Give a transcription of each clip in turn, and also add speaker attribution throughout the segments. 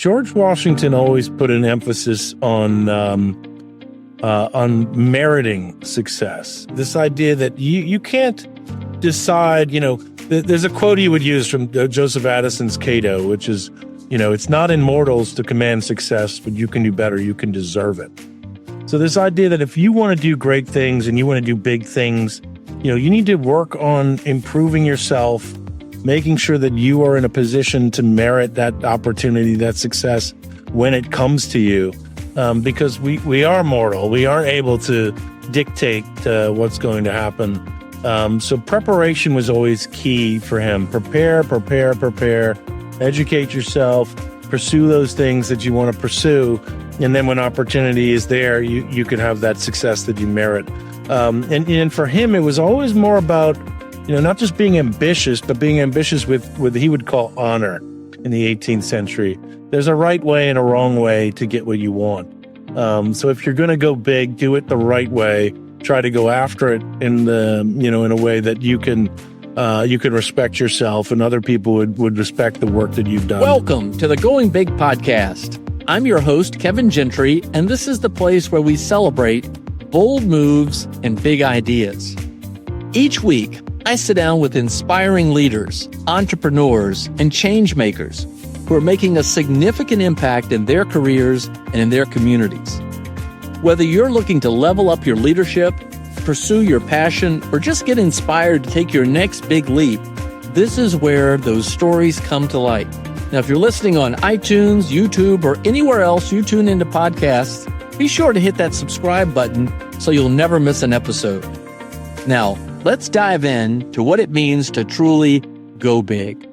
Speaker 1: George Washington always put an emphasis on meriting success. This idea that you can't decide, there's a quote he would use from Joseph Addison's Cato, which is, it's not in mortals to command success, but you can do better, you can deserve it. So this idea that if you want to do great things and you want to do big things, you need to work on improving yourself, making sure that you are in a position to merit that opportunity, that success when it comes to you. Because we are mortal. We aren't able to dictate what's going to happen. So preparation was always key for him. Prepare, educate yourself, pursue those things that you want to pursue. And then when opportunity is there, you can have that success that you merit. And for him, it was always more about, not just being ambitious, but being ambitious with what he would call honor in the 18th century. There's a right way and a wrong way to get what you want. So if you're going to go big, do it the right way. Try to go after it in a way that you can respect yourself and other people would respect the work that you've done.
Speaker 2: Welcome to the Going Big podcast. I'm your host, Kevin Gentry, and this is the place where we celebrate bold moves and big ideas. Each week, I sit down with inspiring leaders, entrepreneurs, and change makers who are making a significant impact in their careers and in their communities. Whether you're looking to level up your leadership, pursue your passion, or just get inspired to take your next big leap, this is where those stories come to light. Now, if you're listening on iTunes, YouTube, or anywhere else you tune into podcasts, be sure to hit that subscribe button so you'll never miss an episode. Now, let's dive in to what it means to truly go big.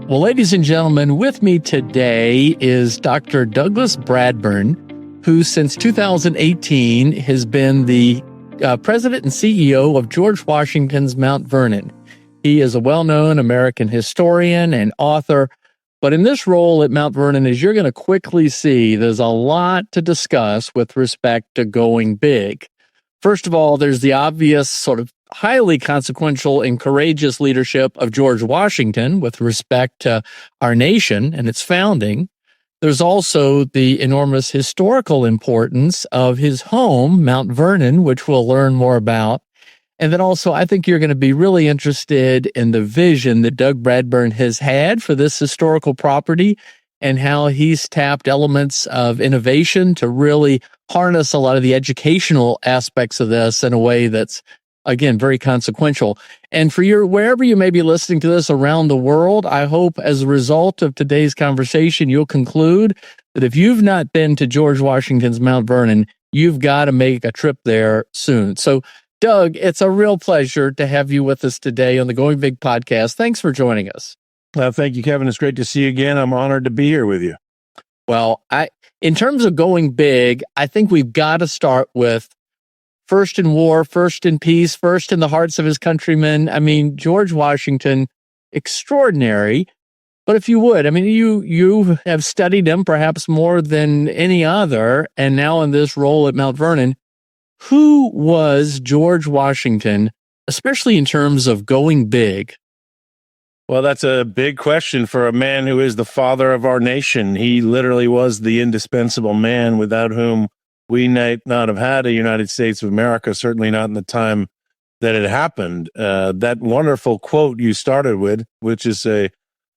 Speaker 2: Well, ladies and gentlemen, with me today is Dr. Douglas Bradburn, who since 2018 has been the president and CEO of George Washington's Mount Vernon. He is a well-known American historian and author, but in this role at Mount Vernon, as you're going to quickly see, there's a lot to discuss with respect to going big. First of all, there's the obvious sort of highly consequential and courageous leadership of George Washington with respect to our nation and its founding. There's also the enormous historical importance of his home, Mount Vernon, which we'll learn more about. And then also, I think you're going to be really interested in the vision that Doug Bradburn has had for this historical property and how he's tapped elements of innovation to really harness a lot of the educational aspects of this in a way that's, again, very consequential. And for wherever you may be listening to this around the world, I hope as a result of today's conversation, you'll conclude that if you've not been to George Washington's Mount Vernon, you've got to make a trip there soon. So, Doug, it's a real pleasure to have you with us today on the Going Big podcast. Thanks for joining us.
Speaker 1: Thank you, Kevin. It's great to see you again. I'm honored to be here with you.
Speaker 2: Well, in terms of going big, I think we've got to start with first in war, first in peace, first in the hearts of his countrymen. I mean, George Washington, extraordinary. But if you would, I mean, you have studied him perhaps more than any other, and now in this role at Mount Vernon, who was George Washington, especially in terms of going big?
Speaker 1: Well, that's a big question for a man who is the father of our nation. He literally was the indispensable man without whom we might not have had a United States of America, certainly not in the time that it happened. That wonderful quote you started with, which is a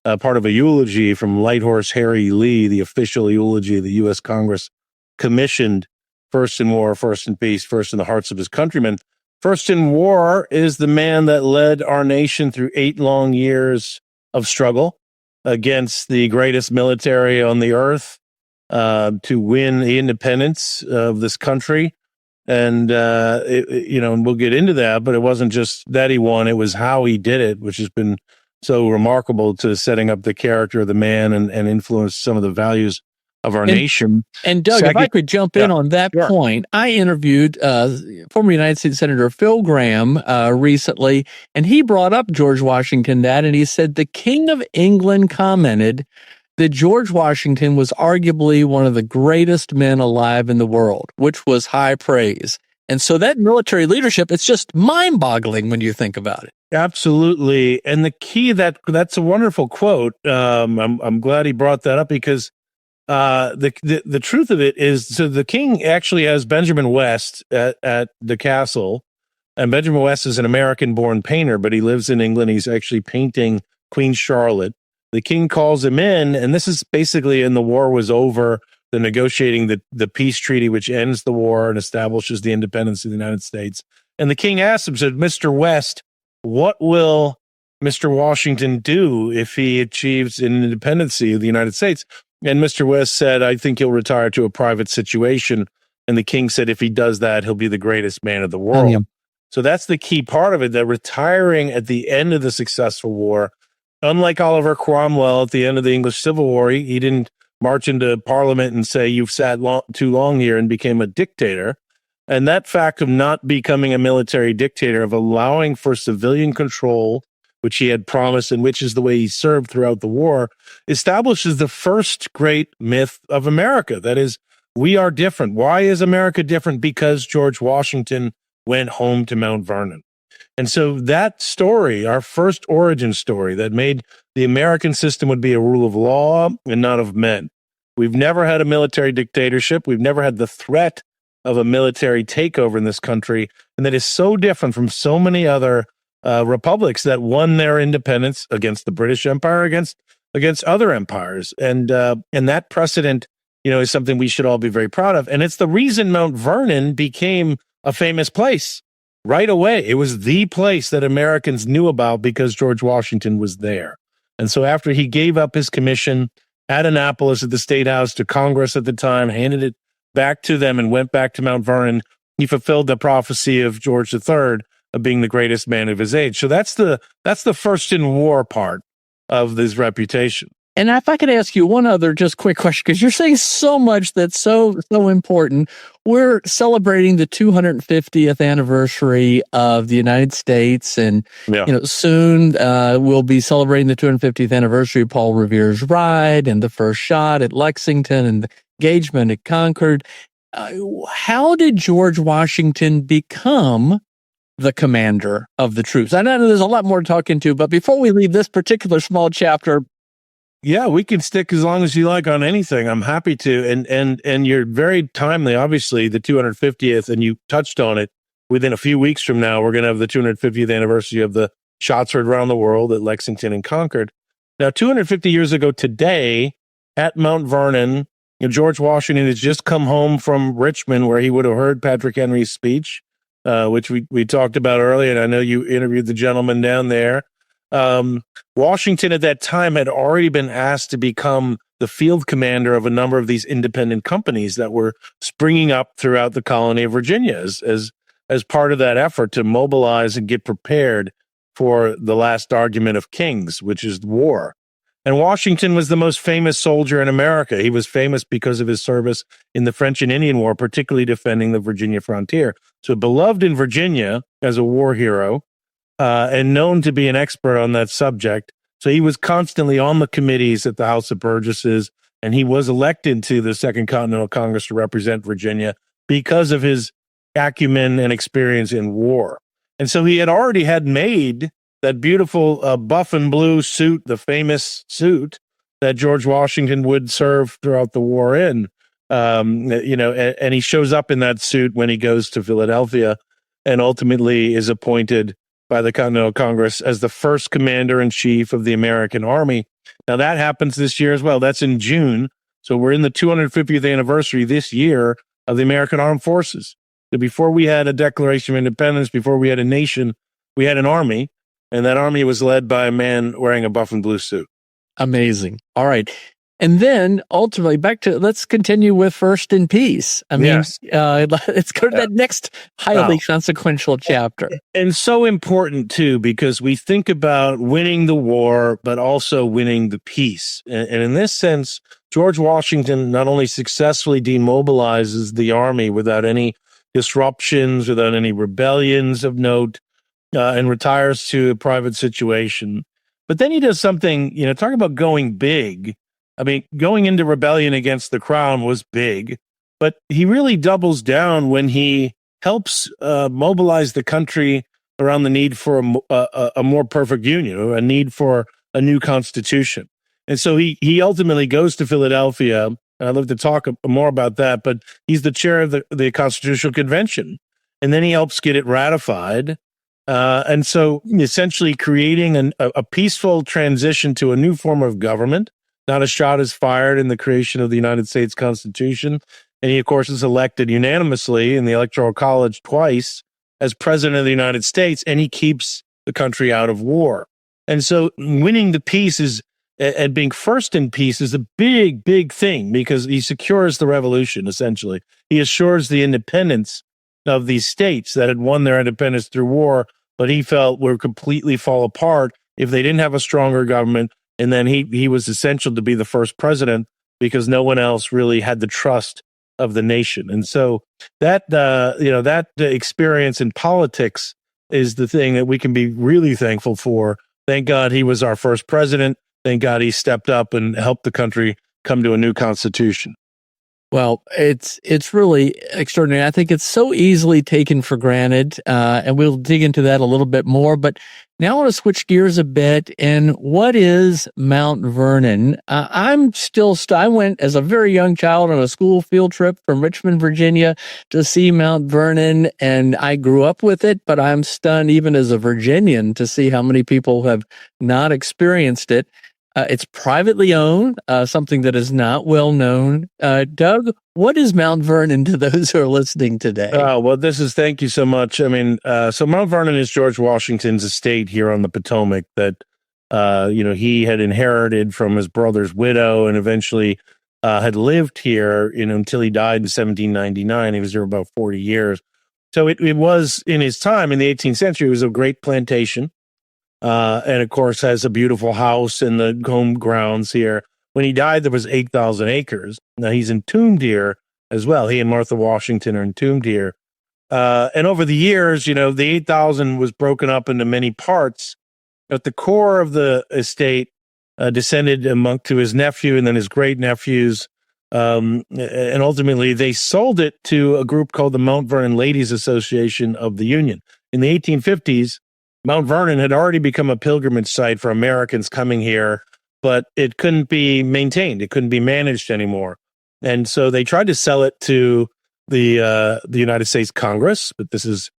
Speaker 1: part of a eulogy from Light Horse Harry Lee, the official eulogy the U.S. Congress commissioned. First in war, first in peace, first in the hearts of his countrymen. First in war is the man that led our nation through 8 long years of struggle against the greatest military on the earth to win the independence of this country. And, and we'll get into that, but it wasn't just that he won, it was how he did it, which has been so remarkable to setting up the character of the man and influence some of the values of our nation.
Speaker 2: And Doug, if I could jump in on that point, I interviewed former United States Senator Phil Gramm recently, and he brought up George Washington and he said the King of England commented that George Washington was arguably one of the greatest men alive in the world, which was high praise. And so that military leadership, it's just mind-boggling when you think about it.
Speaker 1: Absolutely. And the key, that's a wonderful quote. I'm glad he brought that up because The truth of it is, so the king actually has Benjamin West at the castle, and Benjamin West is an American-born painter, but he lives in England. He's actually painting Queen Charlotte. The king calls him in, and this is basically in the war was over, the negotiating the peace treaty, which ends the war and establishes the independence of the United States. And the king asked him, said, Mr. West, what will Mr. Washington do if he achieves an independence of the United States? And Mr. West said, I think he'll retire to a private situation. And the king said, if he does that, he'll be the greatest man of the world.
Speaker 2: Yeah.
Speaker 1: So that's the key part of it, that retiring at the end of the successful war, unlike Oliver Cromwell at the end of the English Civil War, he didn't march into Parliament and say, you've sat too long here, and became a dictator. And that fact of not becoming a military dictator, of allowing for civilian control, which he had promised, and which is the way he served throughout the war, establishes the first great myth of America. That is, we are different. Why is America different? Because George Washington went home to Mount Vernon. And so that story, our first origin story that made the American system would be a rule of law and not of men. We've never had a military dictatorship. We've never had the threat of a military takeover in this country. And that is so different from so many other republics that won their independence against the British Empire, against other empires. And that precedent, is something we should all be very proud of. And it's the reason Mount Vernon became a famous place. Right away, it was the place that Americans knew about because George Washington was there. And so after he gave up his commission at Annapolis at the State House to Congress at the time, handed it back to them and went back to Mount Vernon, he fulfilled the prophecy of George III of being the greatest man of his age. So that's the first in war part of this reputation.
Speaker 2: And if I could ask you one other just quick question, because you're saying so much that's so important. We're celebrating the 250th anniversary of the United States, and soon we'll be celebrating the 250th anniversary of Paul Revere's ride and the first shot at Lexington and the engagement at Concord. How did George Washington become the commander of the troops? I know there's a lot more to talk into, but before we leave this particular small chapter,
Speaker 1: yeah, we can stick as long as you like on anything. I'm happy to. And you're very timely, obviously, the 250th, and you touched on it. Within a few weeks from now, we're going to have the 250th anniversary of the shots heard around the world at Lexington and Concord. Now, 250 years ago today, at Mount Vernon, George Washington has just come home from Richmond, where he would have heard Patrick Henry's speech, which we talked about earlier, and I know you interviewed the gentleman down there. Washington at that time had already been asked to become the field commander of a number of these independent companies that were springing up throughout the colony of Virginia as part of that effort to mobilize and get prepared for the last argument of kings, which is war. And Washington was the most famous soldier in America. He was famous because of his service in the French and Indian War, particularly defending the Virginia frontier. So beloved in Virginia as a war hero, and known to be an expert on that subject. So he was constantly on the committees at the House of Burgesses, and he was elected to the Second Continental Congress to represent Virginia because of his acumen and experience in war. And so he had already made that beautiful buff and blue suit, the famous suit that George Washington would serve throughout the war in. And he shows up in that suit when he goes to Philadelphia and ultimately is appointed by the Continental Congress as the first commander-in-chief of the American Army. Now, that happens this year as well. That's in June. So we're in the 250th anniversary this year of the American Armed Forces. So before we had a Declaration of Independence, before we had a nation, we had an army, and that army was led by a man wearing a buff and blue suit.
Speaker 2: Amazing. All right. And then ultimately let's continue with First in Peace. I mean,
Speaker 1: yes.
Speaker 2: Let's go to that next highly consequential chapter.
Speaker 1: And so important too, because we think about winning the war, but also winning the peace. And in this sense, George Washington not only successfully demobilizes the army without any disruptions, without any rebellions of note, and retires to a private situation, but then he does something, talk about going big. I mean, going into rebellion against the crown was big, but he really doubles down when he helps mobilize the country around the need for a more perfect union, a need for a new constitution. And so he ultimately goes to Philadelphia And I'd love to talk more about that, but he's the chair of the Constitutional Convention. And then he helps get it ratified. And so essentially creating a peaceful transition to a new form of government. Not a shot is fired in the creation of the United States Constitution. And he, of course, is elected unanimously in the Electoral College twice as president of the United States, and he keeps the country out of war. And so winning the peace and being first in peace is a big, big thing because he secures the revolution, essentially. He assures the independence of these states that had won their independence through war, but he felt would completely fall apart if they didn't have a stronger government. And then he was essential to be the first president because no one else really had the trust of the nation. And so that experience in politics is the thing that we can be really thankful for. Thank God he was our first president. Thank God he stepped up and helped the country come to a new constitution.
Speaker 2: Well, it's really extraordinary. I think it's so easily taken for granted, and we'll dig into that a little bit more. But now I want to switch gears a bit. And what is Mount Vernon? I'm still I went as a very young child on a school field trip from Richmond, Virginia, to see Mount Vernon, and I grew up with it. But I'm stunned, even as a Virginian, to see how many people have not experienced it. It's privately owned, something that is not well known. Doug, what is Mount Vernon to those who are listening today?
Speaker 1: Well, thank you so much. I mean, so Mount Vernon is George Washington's estate here on the Potomac that, he had inherited from his brother's widow and eventually had lived here, until he died in 1799. He was there about 40 years. So it was in his time in the 18th century, it was a great plantation. And of course has a beautiful house in the home grounds here. When he died, there was 8,000 acres. Now he's entombed here as well. He and Martha Washington are entombed here. And over the years, the 8,000 was broken up into many parts. At the core of the estate descended to his nephew and then his great nephews. And ultimately they sold it to a group called the Mount Vernon Ladies Association of the Union. In the 1850s, Mount Vernon had already become a pilgrimage site for Americans coming here, but it couldn't be maintained. It couldn't be managed anymore. And so they tried to sell it to the United States Congress, but this is,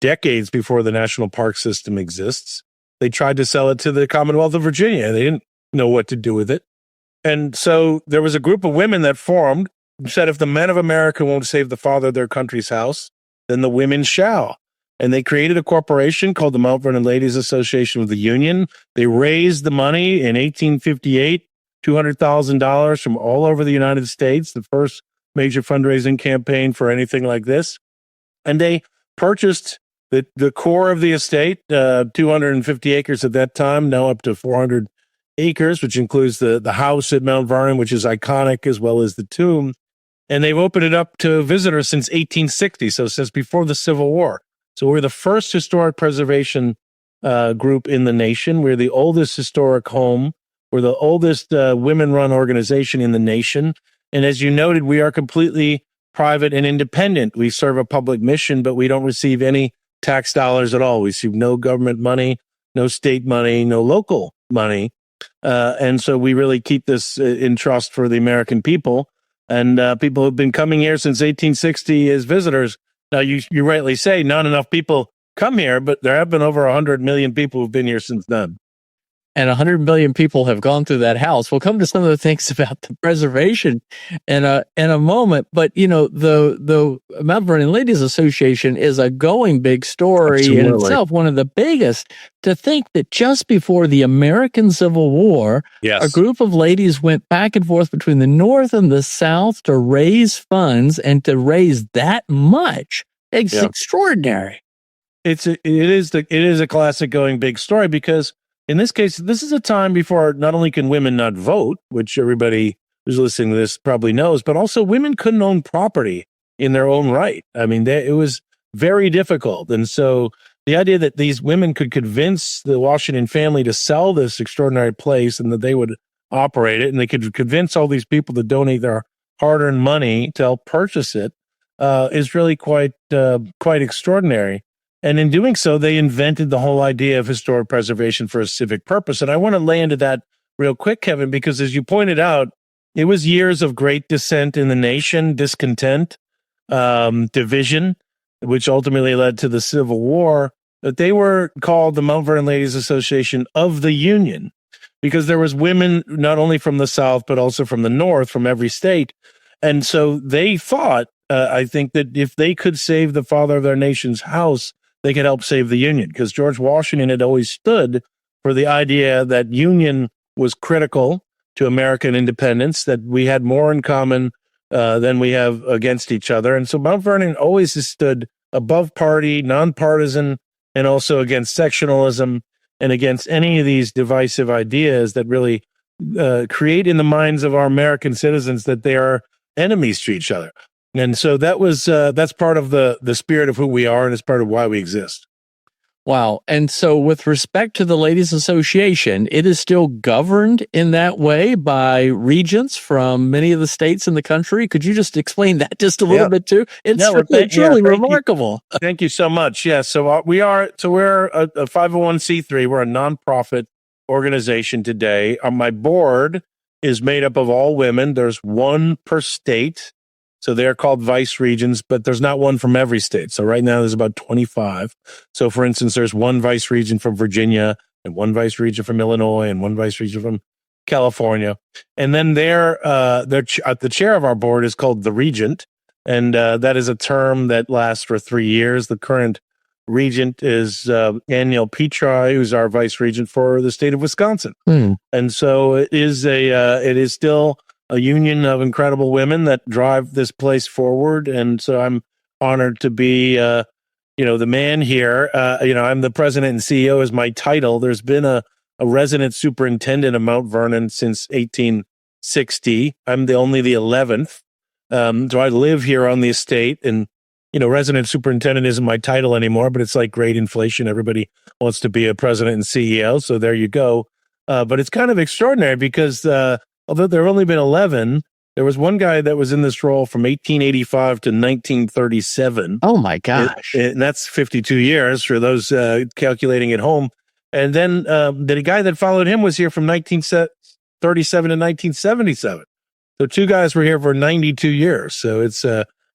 Speaker 1: decades before the national park system exists. They tried to sell it to the Commonwealth of Virginia. They didn't know what to do with it. And so there was a group of women that formed, said, if the men of America won't save the father of their country's house, then the women shall. And they created a corporation called the Mount Vernon Ladies Association of the Union. They raised the money in 1858, $200,000 from all over the United States, the first major fundraising campaign for anything like this. And they purchased the core of the estate, 250 acres at that time, now up to 400 acres, which includes the house at Mount Vernon, which is iconic, as well as the tomb. And they've opened it up to visitors since 1860, so since before the Civil War. So we're the first historic preservation group in the nation. We're the oldest historic home. We're the oldest women-run organization in the nation. And as you noted, we are completely private and independent. We serve a public mission, but we don't receive any tax dollars at all. We receive no government money, no state money, no local money. And so we really keep this in trust for the American people. And people who've been coming here since 1860 as visitors. Now, you rightly say not enough people come here, but there have been over 100 million people who've been here since then.
Speaker 2: And 100 million people have gone through that house. We'll come to some of the things about the preservation in a moment. But, the Mount Vernon Ladies Association is a going big story in itself, one of the biggest. To think that just before the American Civil War, a group of ladies went back and forth between the North and the South to raise funds, and to raise that much, it's extraordinary.
Speaker 1: It is a classic going big story because in this case, this is a time before not only can women not vote, which everybody who's listening to this probably knows, but also women couldn't own property in their own right. I mean, it was very difficult. And so the idea that these women could convince the Washington family to sell this extraordinary place and that they would operate it, and they could convince all these people to donate their hard-earned money to help purchase it, is really quite extraordinary. And in doing so, they invented the whole idea of historic preservation for a civic purpose. And I want to lay into that real quick, Kevin, because as you pointed out, it was years of great dissent in the nation, discontent, division, which ultimately led to the Civil War. But they were called the Mount Vernon Ladies Association of the Union because there was women not only from the South, but also from the North, from every state. And so they thought, I think, that if they could save the father of their nation's house, they could help save the Union, because George Washington had always stood for the idea that union was critical to American independence, that we had more in common than we have against each other. And so Mount Vernon always has stood above party, nonpartisan, and also against sectionalism and against any of these divisive ideas that really create in the minds of our American citizens that they are enemies to each other. And so that's part of the spirit of who we are, and it's part of why we exist.
Speaker 2: Wow. And so with respect to the Ladies Association, it is still governed in that way by regents from many of the states in the country. Could you just explain that just a little bit too? It's really remarkable.
Speaker 1: Thank you so much. Yeah. So we're a 501c3. We're a nonprofit organization today. My board is made up of all women. There's one per state. So they're called vice regions, but there's not one from every state. So right now there's about 25. So for instance, there's one vice region from Virginia and one vice region from Illinois and one vice region from California. And then the chair of our board is called the regent. And that is a term that lasts for 3 years. The current regent is Daniel Petri, who's our vice regent for the state of Wisconsin. And so it is still a union of incredible women that drive this place forward. And so I'm honored to be, the man here. I'm the president and CEO is my title. There's been a resident superintendent of Mount Vernon since 1860. I'm only the 11th. So I live here on the estate, and, resident superintendent isn't my title anymore, but it's like great inflation. Everybody wants to be a president and CEO. So there you go. But it's kind of extraordinary because, although there have only been 11, there was one guy that was in this role from 1885 to 1937.
Speaker 2: Oh, my gosh.
Speaker 1: And that's 52 years for those calculating at home. And then the guy that followed him was here from 1937 to 1977. So two guys were here for 92 years. So it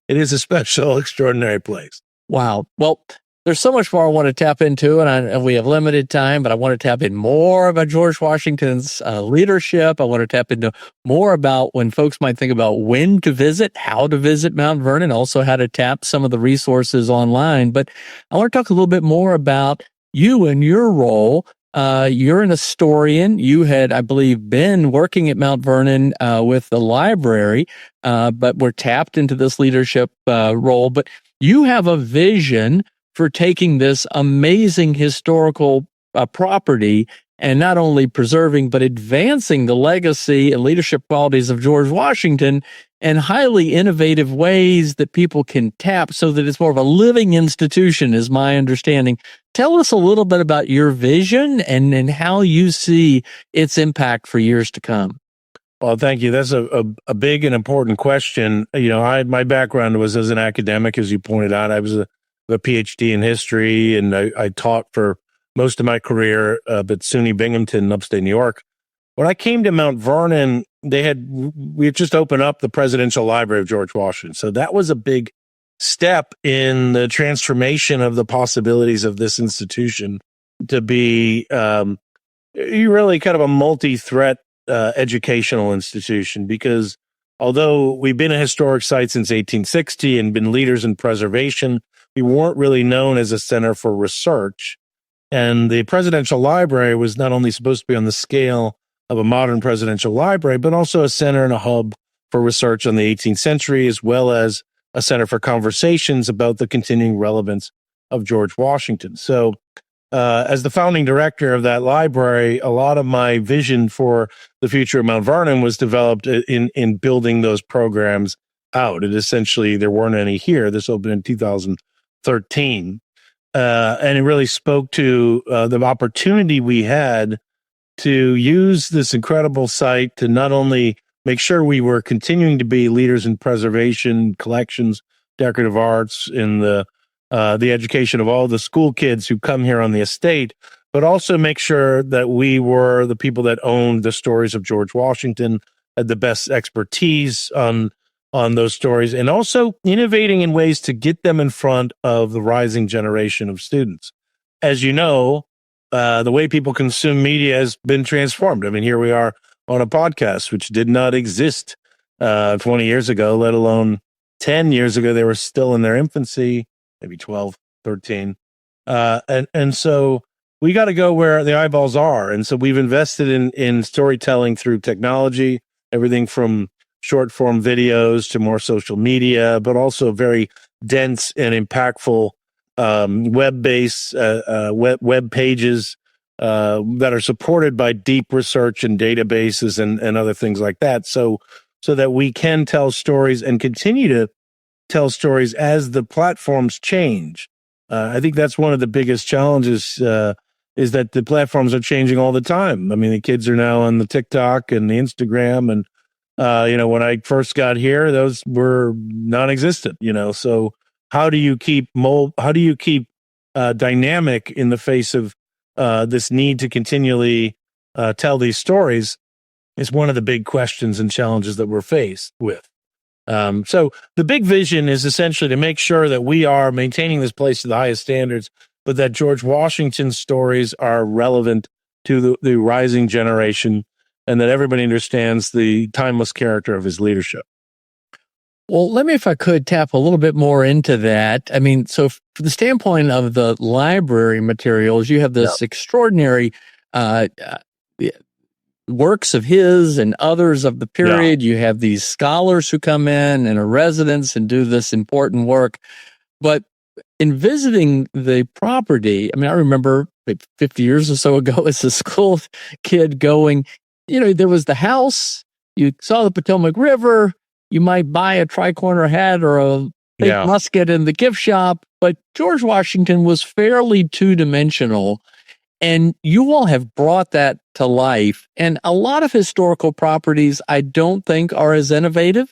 Speaker 1: is a special, extraordinary place.
Speaker 2: Wow. Well, there's so much more I want to tap into, and we have limited time, but I want to tap in more about George Washington's leadership. I want to tap into more about when folks might think about when to visit, how to visit Mount Vernon, also how to tap some of the resources online. But I want to talk a little bit more about you and your role. You're an historian. You had, I believe, been working at Mount Vernon with the library, but were tapped into this leadership role. But you have a vision for taking this amazing historical property and not only preserving, but advancing the legacy and leadership qualities of George Washington in highly innovative ways that people can tap so that it's more of a living institution, is my understanding. Tell us a little bit about your vision and how you see its impact for years to come.
Speaker 1: Well, thank you. That's a big and important question. My background was as an academic, as you pointed out. I was a PhD in history, and I taught for most of my career at SUNY Binghamton in upstate New York. When I came to Mount Vernon, we had just opened up the Presidential Library of George Washington. So that was a big step in the transformation of the possibilities of this institution to be really kind of a multi-threat educational institution, because although we've been a historic site since 1860 and been leaders in preservation, we weren't really known as a center for research. And the Presidential Library was not only supposed to be on the scale of a modern presidential library, but also a center and a hub for research on the 18th century, as well as a center for conversations about the continuing relevance of George Washington. So as the founding director of that library, a lot of my vision for the future of Mount Vernon was developed in building those programs out. And essentially, there weren't any here. This opened in 2013. And it really spoke to the opportunity we had to use this incredible site to not only make sure we were continuing to be leaders in preservation, collections, decorative arts, in the education of all the school kids who come here on the estate, but also make sure that we were the people that owned the stories of George Washington, the best expertise on those stories, and also innovating in ways to get them in front of the rising generation of students. As you know, the way people consume media has been transformed. I mean, here we are on a podcast, which did not exist 20 years ago, let alone 10 years ago. They were still in their infancy, maybe 12, 13. And so we got to go where the eyeballs are. And so we've invested in storytelling through technology, everything from short form videos to more social media, but also very dense and impactful web-based web pages that are supported by deep research and databases and other things like that. So that we can tell stories and continue to tell stories as the platforms change. I think that's one of the biggest challenges is that the platforms are changing all the time. I mean, the kids are now on the TikTok and the Instagram, and when I first got here, those were non-existent. So how do you keep dynamic in the face of this need to continually tell these stories? Is one of the big questions and challenges that we're faced with. So the big vision is essentially to make sure that we are maintaining this place to the highest standards, but that George Washington's stories are relevant to the rising generation, and that everybody understands the timeless character of his leadership.
Speaker 2: Well, let me, if I could, tap a little bit more into that. I mean, so from the standpoint of the library materials, you have this extraordinary works of his and others of the period. You have these scholars who come in and are residents and do this important work. But in visiting the property, I mean, I remember 50 years or so ago as a school kid going, there was the house, you saw the Potomac River, you might buy a tricorner hat or a big musket in the gift shop, but George Washington was fairly two-dimensional. And you all have brought that to life. And a lot of historical properties, I don't think, are as innovative.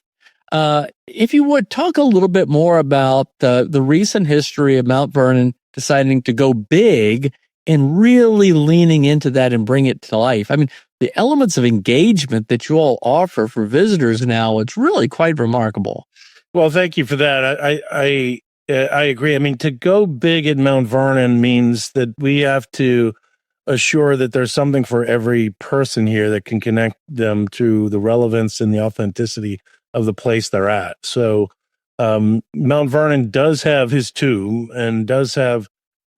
Speaker 2: If you would talk a little bit more about the recent history of Mount Vernon deciding to go big and really leaning into that and bring it to life. I mean, the elements of engagement that you all offer for visitors now, it's really quite remarkable.
Speaker 1: Well, thank you for that. I agree. I mean, to go big at Mount Vernon means that we have to assure that there's something for every person here that can connect them to the relevance and the authenticity of the place they're at. So Mount Vernon does have his tomb and does have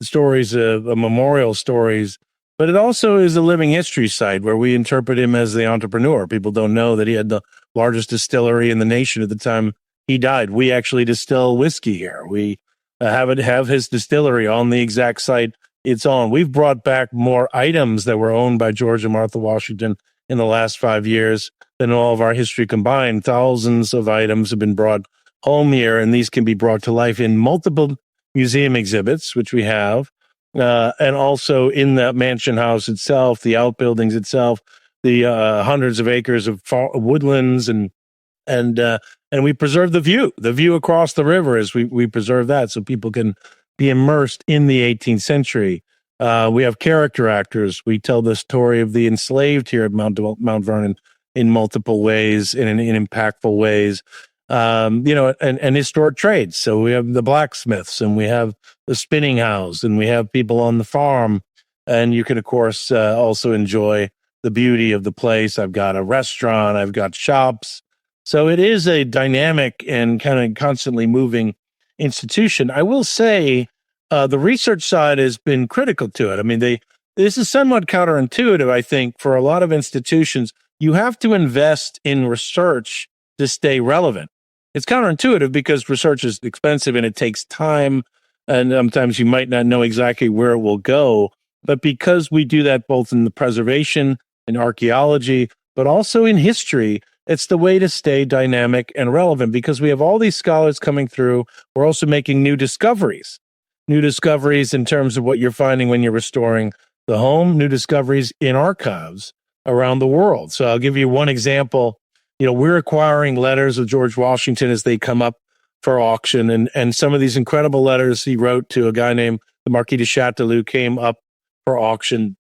Speaker 1: stories of memorial stories, but it also is a living history site where we interpret him as the entrepreneur. People don't know that he had the largest distillery in the nation at the time he died. We actually distill whiskey here. We have his distillery on the exact site it's on. We've brought back more items that were owned by George and Martha Washington in the last 5 years than all of our history combined. Thousands of items have been brought home here, and these can be brought to life in multiple museum exhibits, which we have, and also in the mansion house itself, the outbuildings itself, the hundreds of acres of woodlands, and we preserve the view across the river as we preserve that so people can be immersed in the 18th century. We have character actors. We tell the story of the enslaved here at Mount Vernon in multiple ways, in impactful ways, and historic trades. So we have the blacksmiths, and we have the spinning house, and we have people on the farm. And you can, of course, also enjoy the beauty of the place. I've got a restaurant. I've got shops. So it is a dynamic and kind of constantly moving institution. I will say the research side has been critical to it. I mean, this is somewhat counterintuitive, I think, for a lot of institutions. You have to invest in research to stay relevant. It's counterintuitive because research is expensive and it takes time, and sometimes you might not know exactly where it will go. But because we do that both in the preservation, in archaeology, but also in history, it's the way to stay dynamic and relevant because we have all these scholars coming through. We're also making new discoveries in terms of what you're finding when you're restoring the home, new discoveries in archives around the world. So I'll give you one example. We're acquiring letters of George Washington as they come up for auction. And some of these incredible letters he wrote to a guy named the Marquis de Châteauroux came up for auction.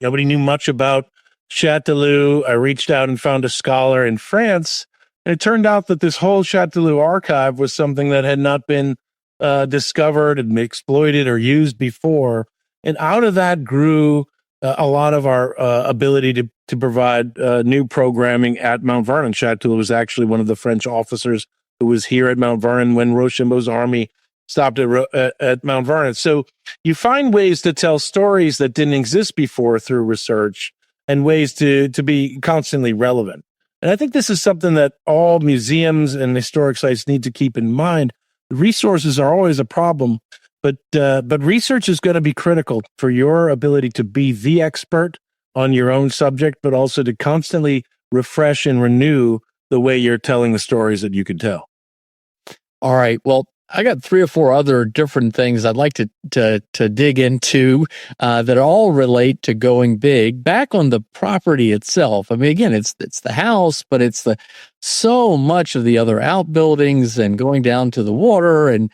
Speaker 1: Nobody knew much about Châteauroux, I reached out and found a scholar in France. And it turned out that this whole Châteauroux archive was something that had not been discovered and exploited or used before. And out of that grew a lot of our ability to provide new programming at Mount Vernon. Châteauroux was actually one of the French officers who was here at Mount Vernon when Rochambeau's army stopped at Mount Vernon. So you find ways to tell stories that didn't exist before through research and ways to be constantly relevant. And I think this is something that all museums and historic sites need to keep in mind. The resources are always a problem, but research is going to be critical for your ability to be the expert on your own subject, but also to constantly refresh and renew the way you're telling the stories that you can tell.
Speaker 2: All right. Well, I got 3 or 4 other different things I'd like to dig into that all relate to going big. Back on the property itself. I mean, again, it's the house, but it's so much of the other outbuildings and going down to the water. And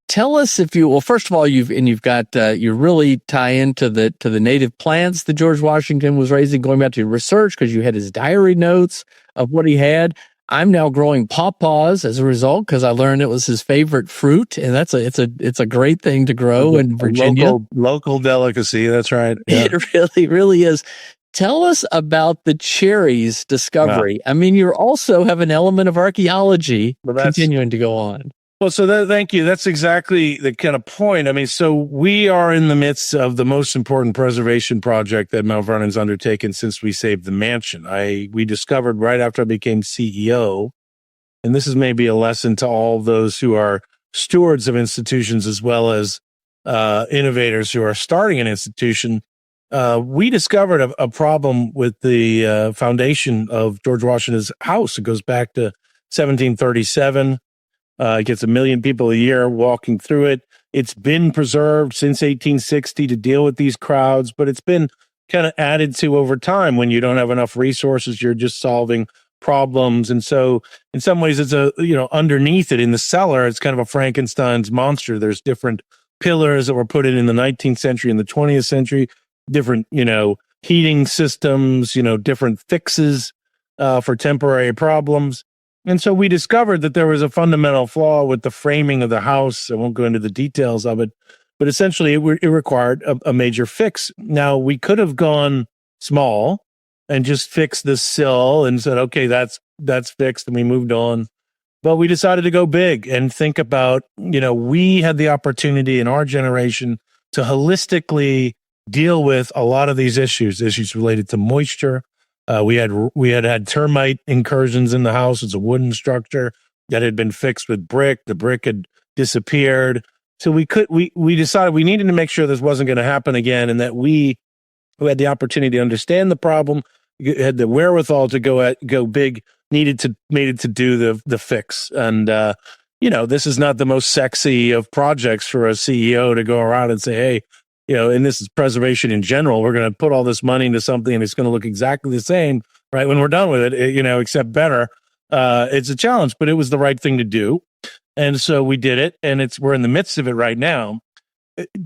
Speaker 2: tell us first of all, you've got you really tie into the native plants that George Washington was raising, going back to your research because you had his diary notes of what he had. I'm now growing pawpaws as a result because I learned it was his favorite fruit, and it's a great thing to grow in Virginia.
Speaker 1: Local delicacy. That's right. Yeah.
Speaker 2: It really is. Tell us about the cherries discovery. Wow. I mean, you also have an element of archaeology continuing to go on.
Speaker 1: Well, thank you. That's exactly the kind of point. I mean, so we are in the midst of the most important preservation project that Mount Vernon's undertaken since we saved the mansion. We discovered right after I became CEO, and this is maybe a lesson to all those who are stewards of institutions as well as innovators who are starting an institution. We discovered a problem with the foundation of George Washington's house. It goes back to 1737. It gets 1 million people a year walking through it. It's been preserved since 1860 to deal with these crowds, but it's been kind of added to over time. When you don't have enough resources, you're just solving problems. And so in some ways, it's underneath it in the cellar, it's kind of a Frankenstein's monster. There's different pillars that were put in the 19th century and the 20th century, different, heating systems, different fixes for temporary problems. And so we discovered that there was a fundamental flaw with the framing of the house. I won't go into the details of it, but essentially it required a major fix. Now, we could have gone small and just fixed the sill and said, okay, that's fixed, and we moved on. But we decided to go big and think about, we had the opportunity in our generation to holistically deal with a lot of these issues related to moisture. We had termite incursions in the house. It's a wooden structure that had been fixed with brick. The brick had disappeared. So we decided we needed to make sure this wasn't going to happen again, and that we, who had the opportunity to understand the problem, had the wherewithal to go big, needed to do the fix. And this is not the most sexy of projects for a CEO to go around and say, hey, and this is preservation in general, we're going to put all this money into something and it's going to look exactly the same, right? When we're done with it, except better. It's a challenge, but it was the right thing to do. And so we did it, and we're in the midst of it right now.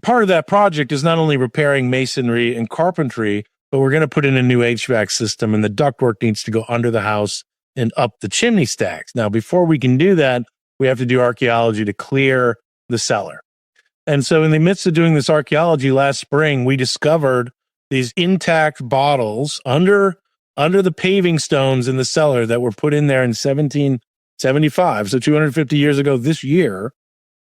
Speaker 1: Part of that project is not only repairing masonry and carpentry, but we're going to put in a new HVAC system, and the ductwork needs to go under the house and up the chimney stacks. Now, before we can do that, we have to do archaeology to clear the cellar. And so in the midst of doing this archaeology last spring, we discovered these intact bottles under the paving stones in the cellar that were put in there in 1775. So 250 years ago this year,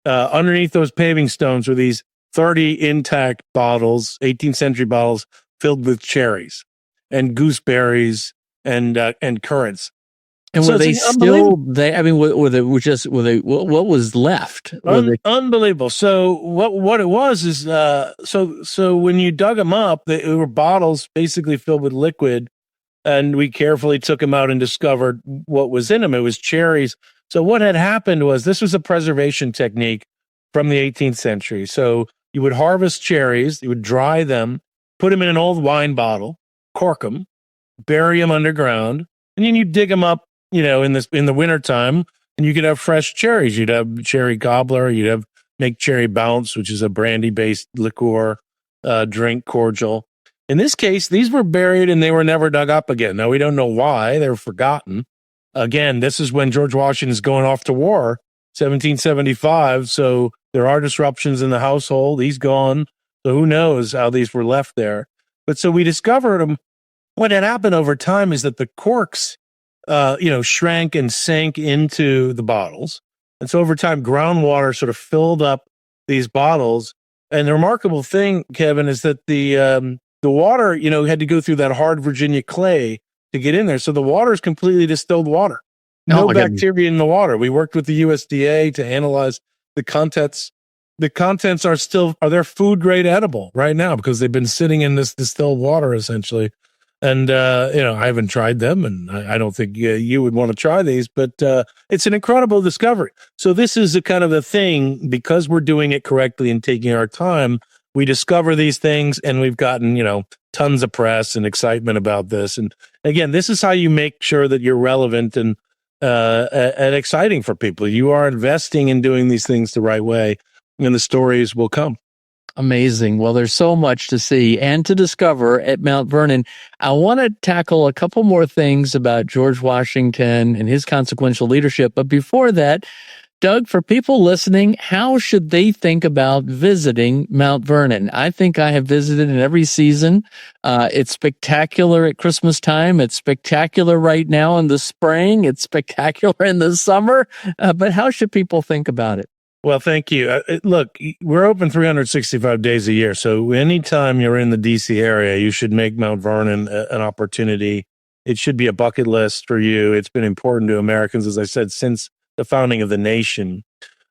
Speaker 1: underneath those paving stones were these 30 intact bottles, 18th century bottles filled with cherries and gooseberries and currants.
Speaker 2: And so were they still? What was left?
Speaker 1: Unbelievable. So what it was is so when you dug them up, they were bottles basically filled with liquid, and we carefully took them out and discovered what was in them. It was cherries. So what had happened was, this was a preservation technique from the 18th century. So you would harvest cherries, you would dry them, put them in an old wine bottle, cork them, bury them underground, and then you dig them up, in the wintertime, and you could have fresh cherries. You'd have cherry cobbler, make cherry bounce, which is a brandy-based liqueur drink cordial. In this case, these were buried and they were never dug up again. Now, we don't know why. They were forgotten. Again, this is when George Washington's going off to war, 1775. So there are disruptions in the household. He's gone. So who knows how these were left there. But so we discovered them. What had happened over time is that the corks, shrank and sank into the bottles. And so over time, groundwater sort of filled up these bottles. And the remarkable thing, Kevin, is that the water, had to go through that hard Virginia clay to get in there. So the water is completely distilled water. No bacteria in the water. We worked with the USDA to analyze the contents. The contents are they're food grade edible right now because they've been sitting in this distilled water essentially. And, I haven't tried them and I don't think you would want to try these, but it's an incredible discovery. So this is a kind of the thing, because we're doing it correctly and taking our time, we discover these things and we've gotten, tons of press and excitement about this. And again, this is how you make sure that you're relevant and exciting for people. You are investing in doing these things the right way and the stories will come.
Speaker 2: Amazing. Well, there's so much to see and to discover at Mount Vernon. I want to tackle a couple more things about George Washington and his consequential leadership. But before that, Doug, for people listening, how should they think about visiting Mount Vernon? I think I have visited it every season. It's spectacular at Christmas time. It's spectacular right now in the spring. It's spectacular in the summer. But how should people think about it?
Speaker 1: Well, thank you. Look, we're open 365 days a year. So anytime you're in the DC area, you should make Mount Vernon an opportunity. It should be a bucket list for you. It's been important to Americans, as I said, since the founding of the nation.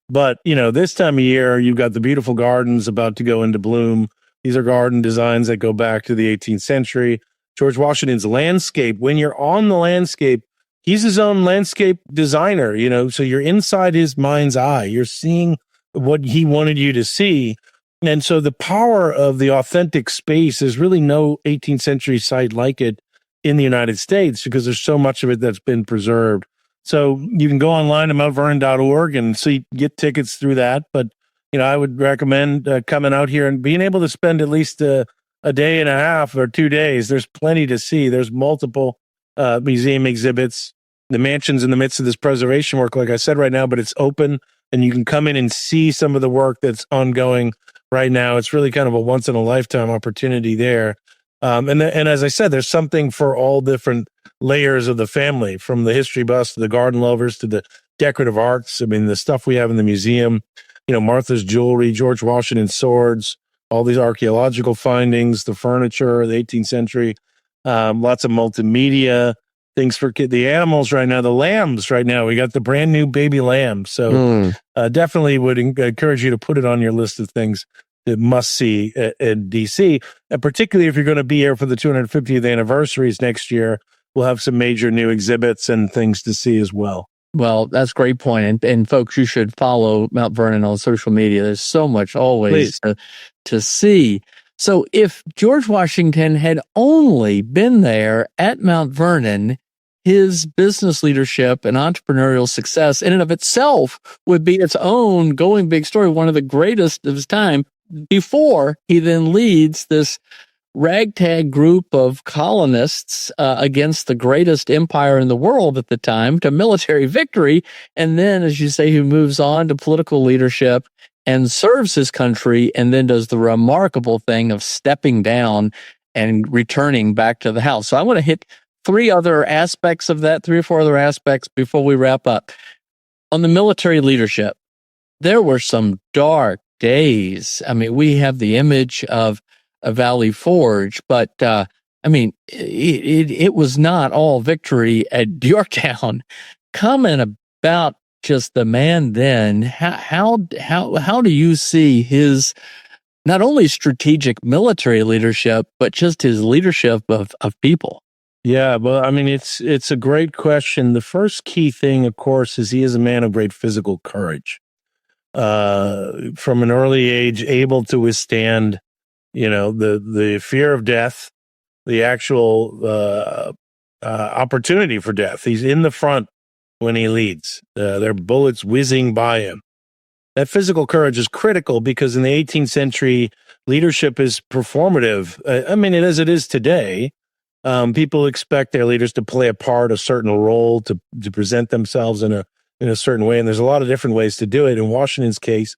Speaker 1: But, this time of year, you've got the beautiful gardens about to go into bloom. These are garden designs that go back to the 18th century. George Washington's landscape, when you're on the landscape, he's his own landscape designer, so you're inside his mind's eye. You're seeing what he wanted you to see. And so the power of the authentic space, there's really no 18th century site like it in the United States because there's so much of it that's been preserved. So you can go online to mountvernon.org and get tickets through that. But, I would recommend coming out here and being able to spend at least a day and a half or 2 days. There's plenty to see. There's multiple museum exhibits. The mansion's in the midst of this preservation work, like I said, right now, but it's open and you can come in and see some of the work that's ongoing right now. It's really kind of a once in a lifetime opportunity there. And as I said, there's something for all different layers of the family, from the history buffs to the garden lovers to the decorative arts. I mean, the stuff we have in the museum, Martha's jewelry, George Washington's swords, all these archaeological findings, the furniture, the 18th century, lots of multimedia, things for the animals right now, the lambs right now. We got the brand new baby lamb. So definitely would encourage you to put it on your list of things that must see in DC. And particularly if you're going to be here for the 250th anniversaries next year, we'll have some major new exhibits and things to see as well.
Speaker 2: Well, that's a great point. And folks, you should follow Mount Vernon on social media. There's so much always to see. So if George Washington had only been there at Mount Vernon, his business leadership and entrepreneurial success in and of itself would be its own going big story, one of the greatest of his time, before he then leads this ragtag group of colonists against the greatest empire in the world at the time to military victory. And then, as you say, he moves on to political leadership and serves his country, and then does the remarkable thing of stepping down and returning back to the house. So I want to hit three or four other aspects before we wrap up. On the military leadership, there were some dark days. I mean, we have the image of a Valley Forge, but it was not all victory at Yorktown. Comment about just the man then. How do you see his not only strategic military leadership, but just his leadership of people?
Speaker 1: Yeah, well, I mean, it's a great question. The first key thing, of course, is he is a man of great physical courage. From an early age, able to withstand, the fear of death, the actual opportunity for death. He's in the front when he leads. There are bullets whizzing by him. That physical courage is critical because in the 18th century, leadership is performative. I mean, as it is today. People expect their leaders to play a part, a certain role, to present themselves in a certain way, and there's a lot of different ways to do it. In Washington's case,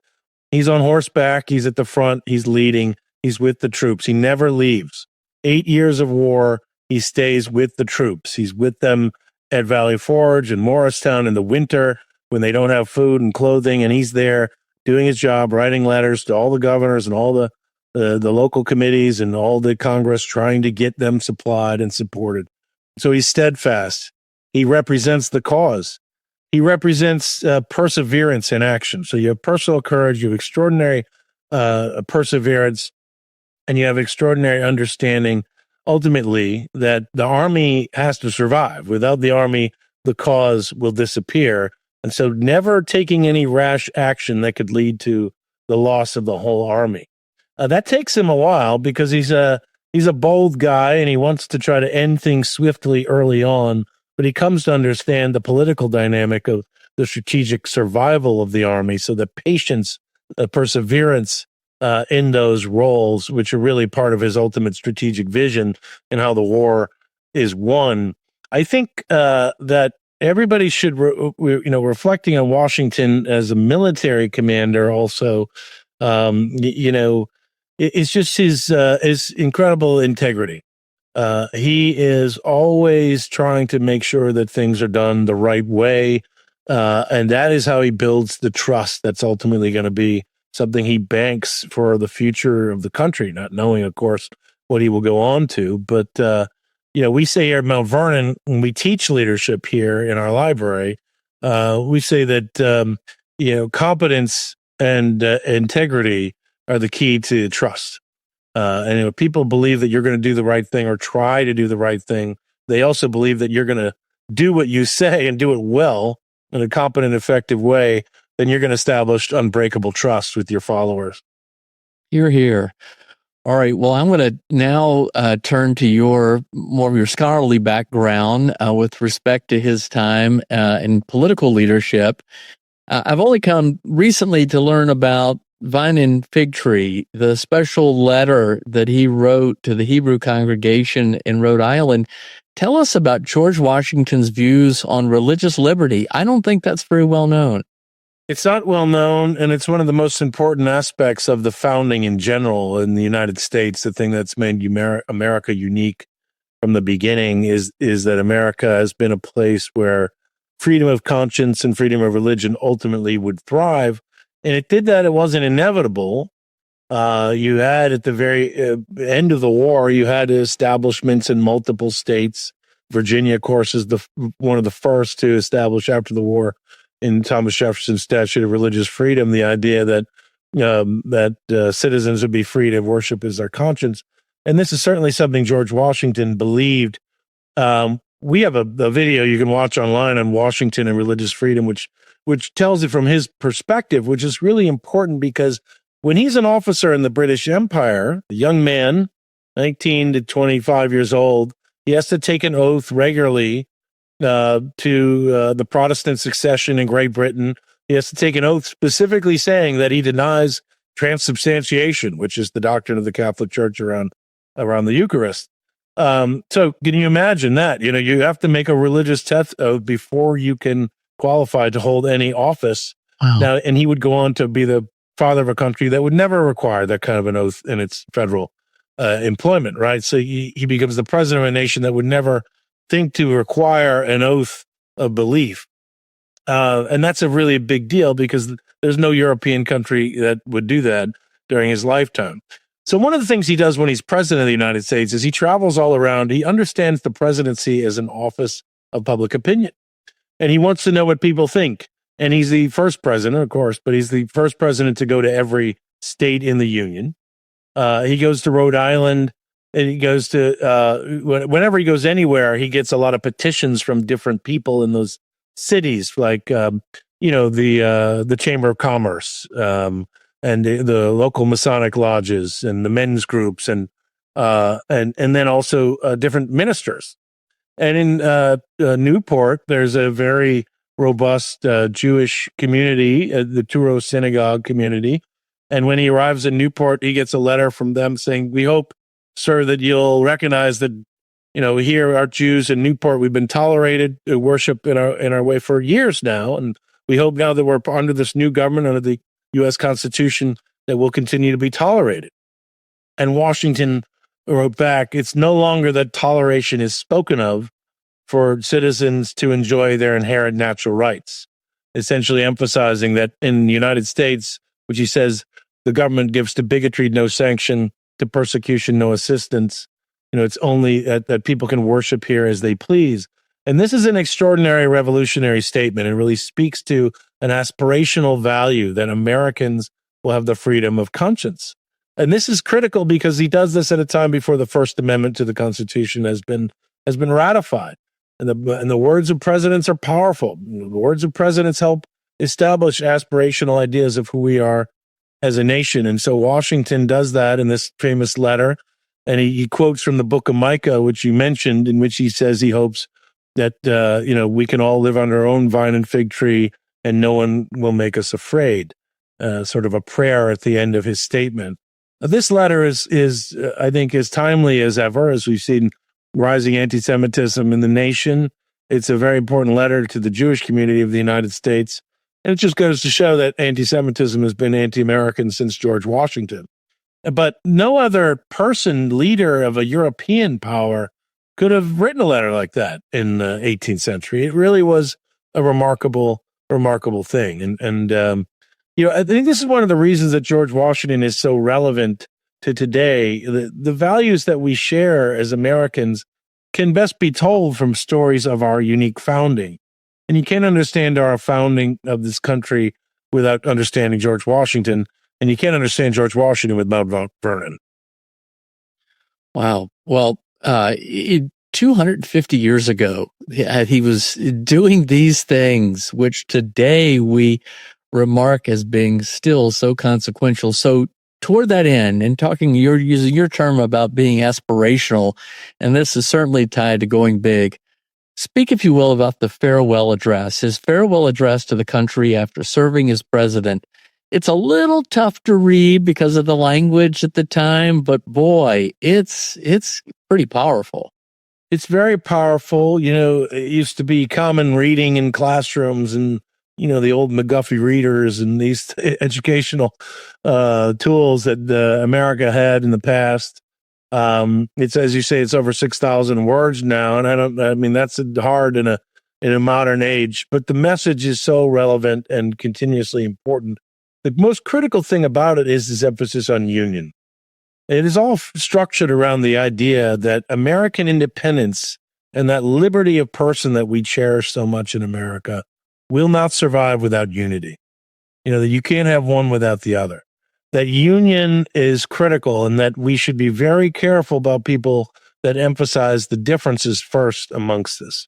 Speaker 1: he's on horseback, he's at the front, he's leading, he's with the troops. He never leaves. 8 years of war, he stays with the troops. He's with them at Valley Forge and Morristown in the winter when they don't have food and clothing, and he's there doing his job, writing letters to all the governors and all the local committees and all the Congress, trying to get them supplied and supported. So he's steadfast. He represents the cause. He represents perseverance in action. So you have personal courage, you have extraordinary perseverance, and you have extraordinary understanding, ultimately, that the army has to survive. Without the army, the cause will disappear. And so never taking any rash action that could lead to the loss of the whole army. That takes him a while because he's a bold guy and he wants to try to end things swiftly early on, but he comes to understand the political dynamic of the strategic survival of the army. So the patience, the perseverance in those roles, which are really part of his ultimate strategic vision and how the war is won. I think that everybody should, reflecting on Washington as a military commander also, it's just his incredible integrity. He is always trying to make sure that things are done the right way, and that is how he builds the trust that's ultimately going to be something he banks for the future of the country, not knowing, of course, what he will go on to. But, we say here at Mount Vernon, when we teach leadership here in our library, we say that, competence and integrity are the key to trust. And if people believe that you're going to do the right thing or try to do the right thing, they also believe that you're going to do what you say and do it well in a competent, effective way, then you're going to establish unbreakable trust with your followers.
Speaker 2: Hear, hear. All right. Well, I'm going to now turn to more of your scholarly background with respect to his time in political leadership. I've only come recently to learn about Vine and Fig Tree, the special letter that he wrote to the Hebrew congregation in Rhode Island. Tell us about George Washington's views on religious liberty. I don't think that's very well known.
Speaker 1: It's not well known, and it's one of the most important aspects of the founding in general in the United States. The thing that's made America unique from the beginning is that America has been a place where freedom of conscience and freedom of religion ultimately would thrive. And it did that. It wasn't inevitable. You had at the very end of the war, you had establishments in multiple states. Virginia, of course, is one of the first to establish after the war in Thomas Jefferson's Statute of Religious Freedom, the idea that citizens would be free to worship as their conscience. And this is certainly something George Washington believed. We have a video you can watch online on Washington and religious freedom, which tells it from his perspective, which is really important because when he's an officer in the British Empire, a young man, 19 to 25 years old, he has to take an oath regularly to the Protestant succession in Great Britain. He has to take an oath specifically saying that he denies transubstantiation, which is the doctrine of the Catholic Church around the Eucharist. So can you imagine that? You have to make a religious test oath before you can qualify to hold any office.
Speaker 2: Wow.
Speaker 1: Now, and he would go on to be the father of a country that would never require that kind of an oath in its federal employment, right? So he becomes the president of a nation that would never think to require an oath of belief. And that's a really big deal because there's no European country that would do that during his lifetime. So one of the things he does when he's president of the United States is he travels all around. He understands the presidency as an office of public opinion. And he wants to know what people think. And he's the first president, of course, but he's the first president to go to every state in the Union. He goes to Rhode Island, and he goes to, whenever he goes anywhere, he gets a lot of petitions from different people in those cities, like, the Chamber of Commerce, and the local Masonic lodges and the men's groups, and then also different ministers. And in Newport, there's a very robust Jewish community, the Touro synagogue community. And when he arrives in Newport, he gets a letter from them saying, "We hope, sir, that you'll recognize that, here our Jews in Newport, we've been tolerated to worship in our way for years now. And we hope now that we're under this new government, under the U.S. Constitution, that we'll continue to be tolerated." And Washington wrote back, "It's no longer that toleration is spoken of for citizens to enjoy their inherent natural rights," essentially emphasizing that in the United States, which he says the government gives to bigotry no sanction, to persecution no assistance. It's only that people can worship here as they please. And this is an extraordinary revolutionary statement. It really speaks to an aspirational value that Americans will have the freedom of conscience. And this is critical because he does this at a time before the First Amendment to the Constitution has been ratified. And the words of presidents are powerful. The words of presidents help establish aspirational ideas of who we are as a nation. And so Washington does that in this famous letter. And he quotes from the book of Micah, which you mentioned, in which he says he hopes that, we can all live under our own vine and fig tree and no one will make us afraid. Sort of a prayer at the end of his statement. This letter is I think, as timely as ever, as we've seen rising anti-Semitism in the nation. It's a very important letter to the Jewish community of the United States. And it just goes to show that anti-Semitism has been anti-American since George Washington. But no other leader of a European power could have written a letter like that in the 18th century. It really was a remarkable thing. And I think this is one of the reasons that George Washington is so relevant to today. The values that we share as Americans can best be told from stories of our unique founding. And you can't understand our founding of this country without understanding George Washington. And you can't understand George Washington with Mount Vernon.
Speaker 2: Wow. Well, 250 years ago, he was doing these things, which today we remark as being still so consequential. So toward that end, and you're using your term about being aspirational, and this is certainly tied to going big. Speak, if you will, about the farewell address, his farewell address to the country after serving as president. It's a little tough to read because of the language at the time, but boy, it's pretty powerful.
Speaker 1: It's very powerful. It used to be common reading in classrooms and, the old McGuffey readers and these educational tools that America had in the past. It's, as you say, it's over 6,000 words now. And that's hard in a modern age, but the message is so relevant and continuously important. The most critical thing about it is his emphasis on union. It is all structured around the idea that American independence and that liberty of person that we cherish so much in America will not survive without unity. That you can't have one without the other. That union is critical and that we should be very careful about people that emphasize the differences first amongst us.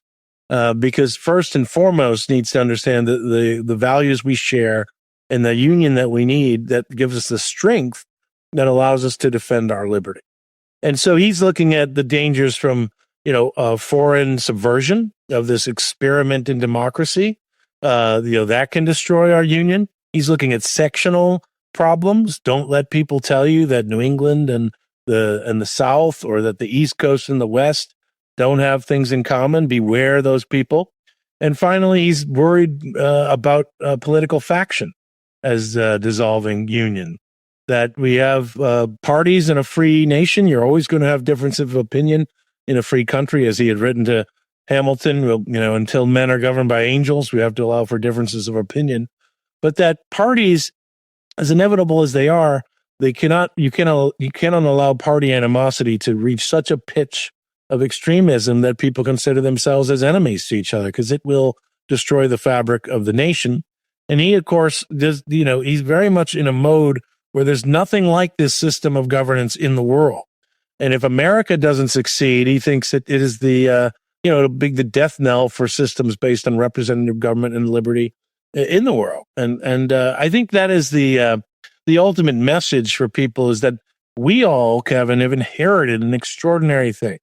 Speaker 1: Because first and foremost needs to understand the values we share and the union that we need that gives us the strength that allows us to defend our liberty. And so he's looking at the dangers from, foreign subversion of this experiment in democracy. That can destroy our union. He's looking at sectional problems. Don't let people tell you that New England and the South, or that the East Coast and the West don't have things in common. Beware those people. And finally, he's worried about political faction as dissolving union. That we have parties in a free nation. You're always going to have difference of opinion in a free country, as he had written to Hamilton. Until men are governed by angels, we have to allow for differences of opinion. But that parties, as inevitable as they are, you cannot allow party animosity to reach such a pitch of extremism that people consider themselves as enemies to each other, because it will destroy the fabric of the nation. And he, of course, he's very much in a mode where there's nothing like this system of governance in the world. And if America doesn't succeed, he thinks that it is it'll be the death knell for systems based on representative government and liberty in the world. And I think that is the ultimate message for people, is that we all, Kevin, have inherited an extraordinary thing.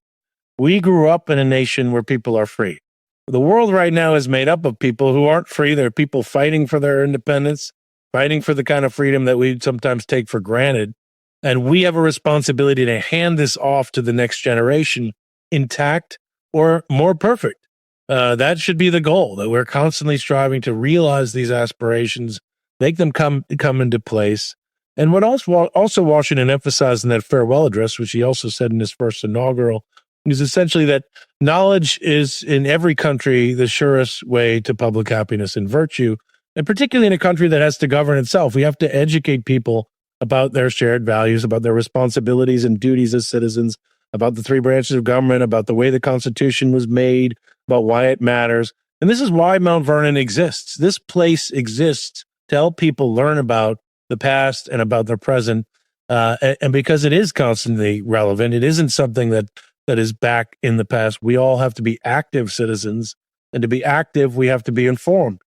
Speaker 1: We grew up in a nation where people are free. The world right now is made up of people who aren't free. There are people fighting for their independence. fighting for the kind of freedom that we sometimes take for granted. And we have a responsibility to hand this off to the next generation intact or more perfect. That should be the goal, that we're constantly striving to realize these aspirations, make them come into place. And what also Washington emphasized in that farewell address, which he also said in his first inaugural, is essentially that knowledge is in every country the surest way to public happiness and virtue. And particularly in a country that has to govern itself, we have to educate people about their shared values, about their responsibilities and duties as citizens, about the three branches of government, about the way the Constitution was made, about why it matters. And this is why Mount Vernon exists. This place exists to help people learn about the past and about their present. And because it is constantly relevant, it isn't something that is back in the past. We all have to be active citizens. And to be active, we have to be informed.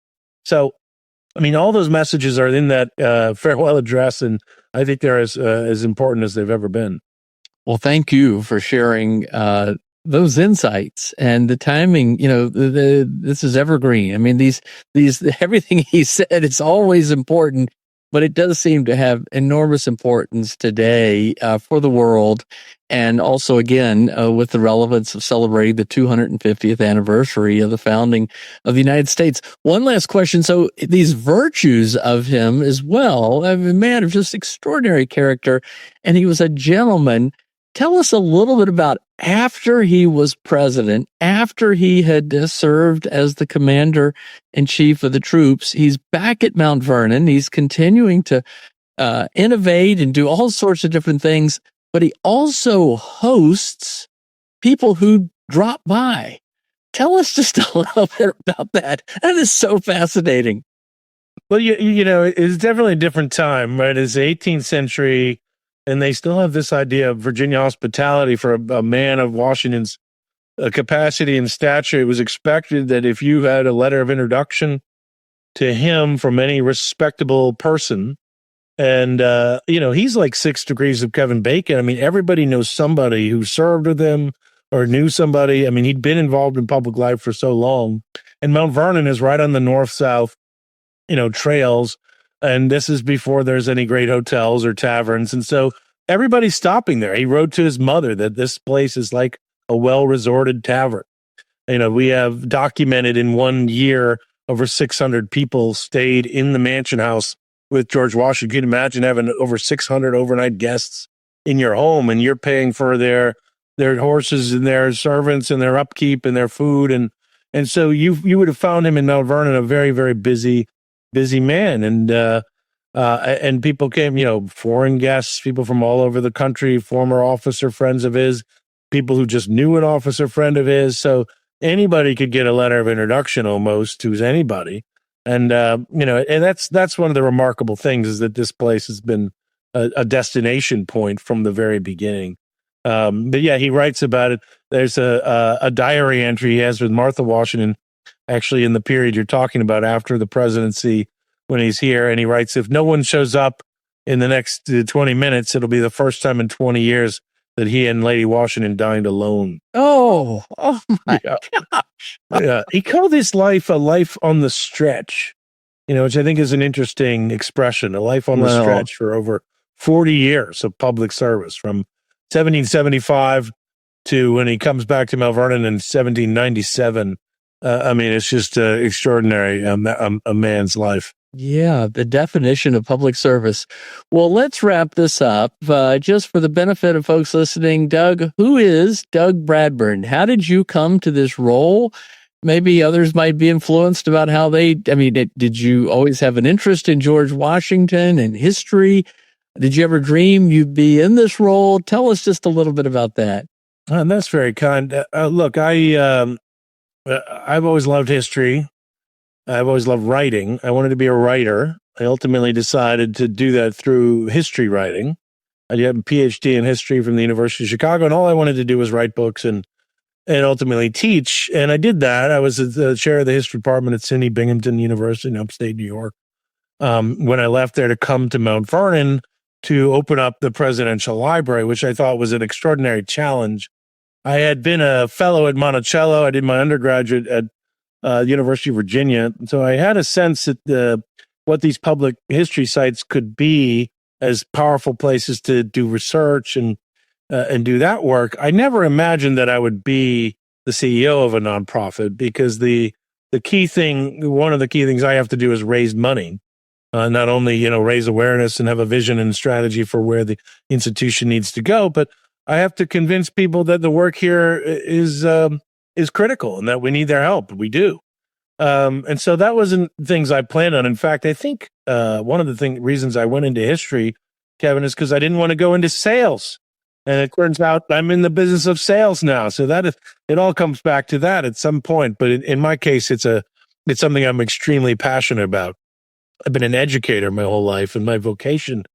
Speaker 1: So, I mean, all those messages are in that farewell address, and I think they're as important as they've ever been.
Speaker 2: Well, thank you for sharing those insights and the timing. This is evergreen. I mean, these everything he said, it's always important, but it does seem to have enormous importance today for the world. And also, again, with the relevance of celebrating the 250th anniversary of the founding of the United States. One last question. So these virtues of him as well, a man of just extraordinary character, and he was a gentleman. Tell us a little bit about after he was president, after he had served as the commander-in-chief of the troops. He's back at Mount Vernon. He's continuing to innovate and do all sorts of different things, but he also hosts people who drop by. Tell us just a little bit about that. That is so fascinating.
Speaker 1: Well, you know, it's definitely a different time, right? It's the 18th century, and they still have this idea of Virginia hospitality for a man of Washington's capacity and stature. It was expected that if you had a letter of introduction to him from any respectable person, and, he's like 6 degrees of Kevin Bacon. I mean, everybody knows somebody who served with him or knew somebody. I mean, he'd been involved in public life for so long. And Mount Vernon is right on the north-south, trails. And this is before there's any great hotels or taverns. And so everybody's stopping there. He wrote to his mother that this place is like a well-resorted tavern. We have documented in 1 year over 600 people stayed in the mansion house with George Washington. You can imagine having over 600 overnight guests in your home, and you're paying for their horses and their servants and their upkeep and their food. And so you would have found him in Mount Vernon a very, very busy man. And people came, foreign guests, people from all over the country, former officer friends of his, people who just knew an officer friend of his. So anybody could get a letter of introduction almost to anybody. And, and that's one of the remarkable things is that this place has been a destination point from the very beginning. But yeah, he writes about it. There's a diary entry he has with Martha Washington, actually in the period you're talking about after the presidency when he's here. And he writes, if no one shows up in the next 20 minutes, it'll be the first time in 20 years that he and Lady Washington dined alone.
Speaker 2: Oh my gosh.
Speaker 1: Yeah. He called his life a life on the stretch, which I think is an interesting expression, a life on the stretch for over 40 years of public service from 1775 to when he comes back to Mount Vernon in 1797. I mean, it's just extraordinary, a man's life.
Speaker 2: Yeah, the definition of public service. Well, let's wrap this up. Just for the benefit of folks listening, Doug, who is Doug Bradburn? How did you come to this role? Maybe others might be influenced about how did you always have an interest in George Washington and history? Did you ever dream you'd be in this role? Tell us just a little bit about that.
Speaker 1: And that's very kind. Look, I've always loved history. I've always loved writing. I wanted to be a writer. I ultimately decided to do that through history writing. I have a PhD in history from the University of Chicago, and all I wanted to do was write books and ultimately teach. And I did that. I was the chair of the history department at SUNY Binghamton University in upstate New York. When I left there to come to Mount Vernon to open up the presidential library, which I thought was an extraordinary challenge. I had been a fellow at Monticello. I did my undergraduate at University of Virginia. So I had a sense that what these public history sites could be as powerful places to do research and do that work, I never imagined that I would be the CEO of a nonprofit, because the key thing, one of the key things I have to do is raise money. Not only, raise awareness and have a vision and strategy for where the institution needs to go, but I have to convince people that the work here is critical and that we need their help. We do. And so that wasn't things I planned on. In fact, I think one of the reasons I went into history, Kevin, is because I didn't want to go into sales. And it turns out I'm in the business of sales now. So it all comes back to that at some point. But in my case, it's something I'm extremely passionate about. I've been an educator my whole life, and my vocation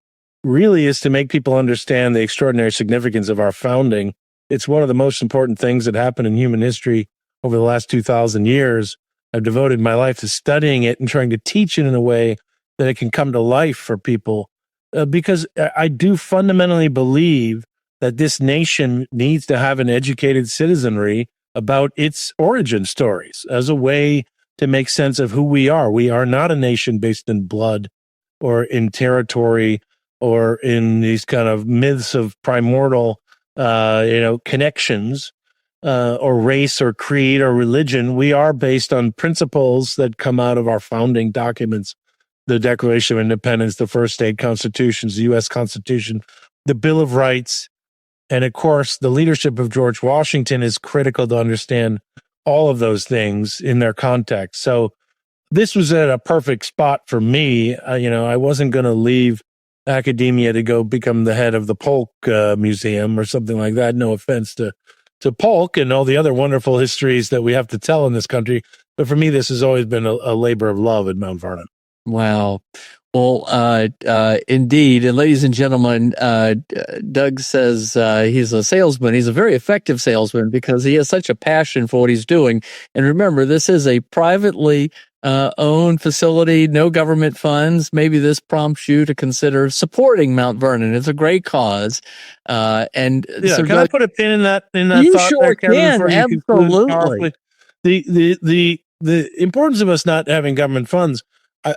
Speaker 1: really is to make people understand the extraordinary significance of our founding. It's one of the most important things that happened in human history over the last 2,000 years. I've devoted my life to studying it and trying to teach it in a way that it can come to life for people, because I do fundamentally believe that this nation needs to have an educated citizenry about its origin stories as a way to make sense of who we are. We are not a nation based in blood or in territory or in these kind of myths of primordial, connections, or race or creed or religion. We are based on principles that come out of our founding documents, the Declaration of Independence, the first state constitutions, the U.S. Constitution, the Bill of Rights. And of course, the leadership of George Washington is critical to understand all of those things in their context. So this was at a perfect spot for me. I wasn't going to leave academia to go become the head of the Polk Museum or something like that. No offense to Polk and all the other wonderful histories that we have to tell in this country. But for me, this has always been a labor of love at Mount Vernon.
Speaker 2: Wow. Well, indeed. And ladies and gentlemen, Doug says he's a salesman. He's a very effective salesman because he has such a passion for what he's doing. And remember, this is a privately owned facility, no government funds. Maybe this prompts you to consider supporting Mount Vernon. It's a great cause. And
Speaker 1: yeah,
Speaker 2: so
Speaker 1: can I put a pin in that?
Speaker 2: You
Speaker 1: thought
Speaker 2: sure
Speaker 1: there, Kevin,
Speaker 2: can.
Speaker 1: before you
Speaker 2: Absolutely.
Speaker 1: conclude? The importance of us not having government funds.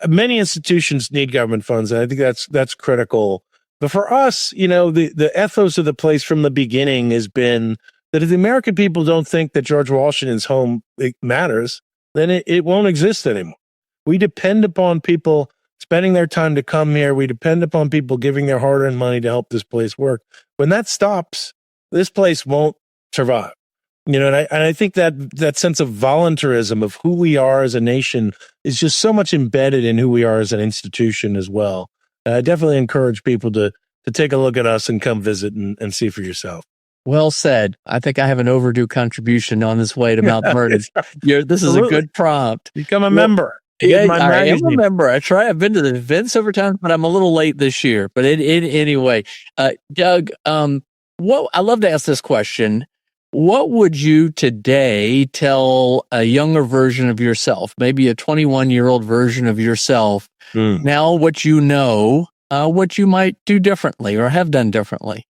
Speaker 1: Many institutions need government funds, and I think that's critical. But for us, the ethos of the place from the beginning has been that if the American people don't think that George Washington's home matters, then it won't exist anymore. We depend upon people spending their time to come here. We depend upon people giving their hard-earned money to help this place work. When that stops, this place won't survive. And I think that sense of voluntarism of who we are as a nation is just so much embedded in who we are as an institution as well. I definitely encourage people to take a look at us and come visit and see for yourself.
Speaker 2: Well said. I think I have an overdue contribution on this way to Mount Vernon. This is a good prompt.
Speaker 1: Become a member.
Speaker 2: Yeah, I am a member. I've been to the events over time, but I'm a little late this year. But anyway, Doug, I love to ask this question. What would you today tell a younger version of yourself, maybe a 21-year-old version of yourself, now what you know, what you might do differently or have done differently?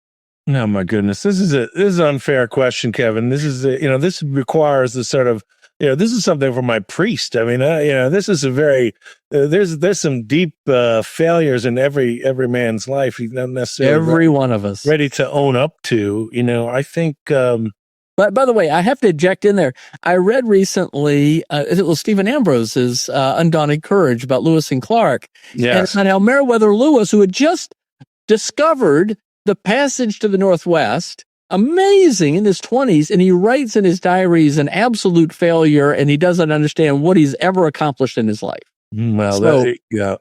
Speaker 1: Oh my goodness, this is an unfair question, Kevin. This is this requires the sort of this is something for my priest. I mean, this is a very there's some deep failures in every man's life. He's not necessarily
Speaker 2: every one of us
Speaker 1: ready to own up to. I think.
Speaker 2: But by the way, I have to eject in there. I read recently, it was Stephen Ambrose's Undaunted Courage about Lewis and Clark.
Speaker 1: Yes.
Speaker 2: And how Meriwether Lewis, who had just discovered the passage to the Northwest, amazing in his 20s, and he writes in his diaries an absolute failure, and he doesn't understand what he's ever accomplished in his life.
Speaker 1: Well,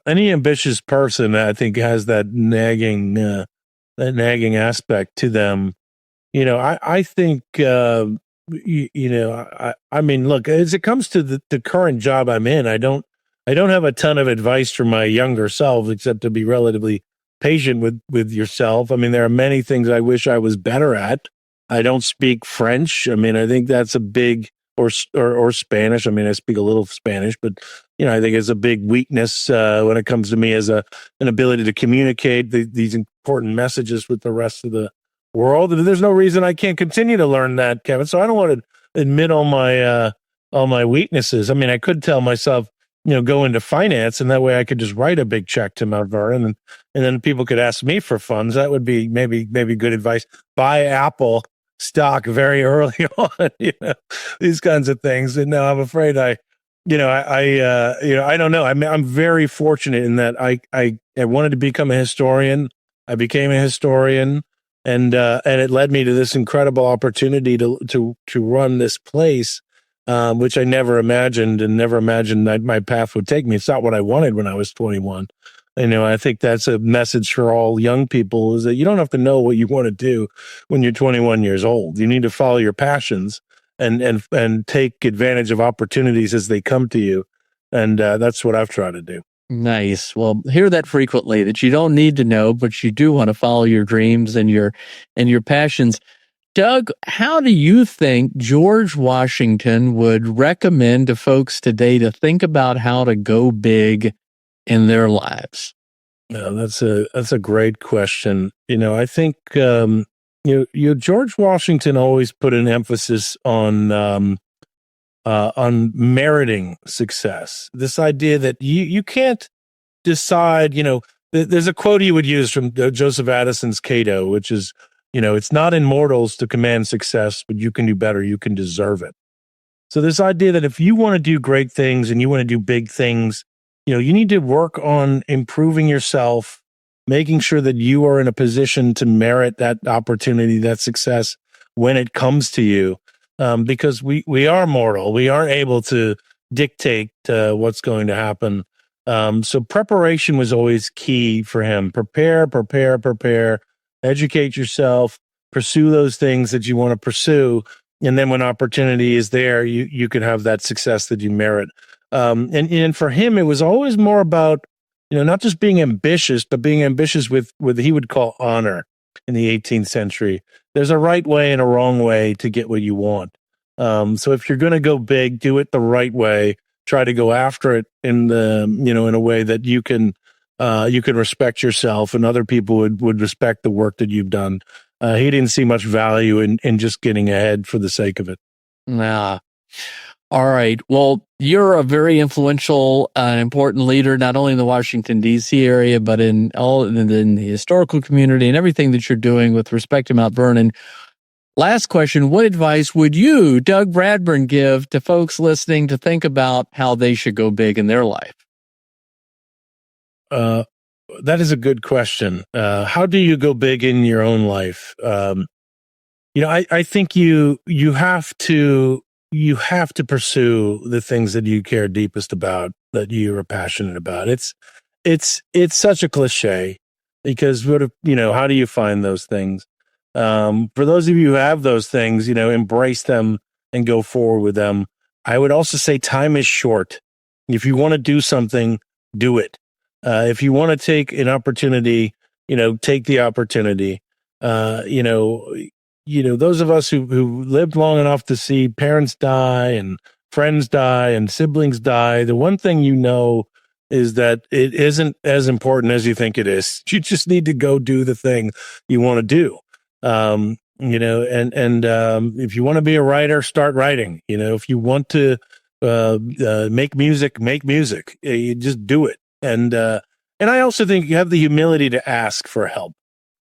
Speaker 1: any ambitious person, I think, has that nagging aspect to them. I think, I mean, look, as it comes to the current job I'm in, I don't have a ton of advice for my younger self, except to be relatively patient with yourself. I mean, there are many things I wish I was better at. I don't speak French. I mean, I think that's a big, or Spanish. I mean, I speak a little Spanish, but, I think it's a big weakness when it comes to me as an ability to communicate these important messages with the rest of the world. And there's no reason I can't continue to learn that, Kevin. So I don't want to admit all my weaknesses. I mean, I could tell myself, go into finance, and that way I could just write a big check to Mount Vernon, and then people could ask me for funds. That would be maybe good advice. Buy Apple stock very early on, these kinds of things. And no, I'm afraid I don't know. I'm very fortunate in that I wanted to become a historian. I became a historian, and it led me to this incredible opportunity to run this place, which I never imagined that my path would take me. It's not what I wanted when I was 21. I think that's a message for all young people, is that you don't have to know what you want to do when you're 21 years old. You need to follow your passions and take advantage of opportunities as they come to you. And that's what I've tried to do.
Speaker 2: Nice. Well, hear that frequently, that you don't need to know, but you do want to follow your dreams and your passions. Doug, how do you think George Washington would recommend to folks today to think about how to go big in their lives?
Speaker 1: That's a great question. I think George Washington always put an emphasis on meriting success. This idea that you can't decide. There's a quote he would use from Joseph Addison's Cato, which is, it's not in mortals to command success, but you can do better. You can deserve it. So this idea that if you want to do great things and you want to do big things, you need to work on improving yourself, making sure that you are in a position to merit that opportunity, that success when it comes to you. Because we are mortal. We aren't able to dictate what's going to happen. So preparation was always key for him. Prepare, educate yourself, pursue those things that you want to pursue. And then when opportunity is there, you could have that success that you merit. And for him, it was always more about, not just being ambitious, but being ambitious with he would call honor in the 18th century. There's a right way and a wrong way to get what you want. So if you're going to go big, do it the right way. Try to go after it in a way that you can respect yourself, and other people would respect the work that you've done. He didn't see much value in just getting ahead for the sake of it.
Speaker 2: Nah. All right. Well, you're a very influential and important leader, not only in the Washington, D.C. area, but in the historical community and everything that you're doing with respect to Mount Vernon. Last question. What advice would you, Doug Bradburn, give to folks listening to think about how they should go big in their life?
Speaker 1: That is a good question. How do you go big in your own life? I think you have to pursue the things that you care deepest about, that you are passionate about. It's such a cliche, because how do you find those things? For those of you who have those things, embrace them and go forward with them. I would also say time is short. If you want to do something, do it. If you want to take an opportunity, take the opportunity. Those of us who lived long enough to see parents die and friends die and siblings die, the one thing is that it isn't as important as you think it is. You just need to go do the thing you want to do. If you want to be a writer, start writing. If you want to make music, you just do it. And I also think you have the humility to ask for help.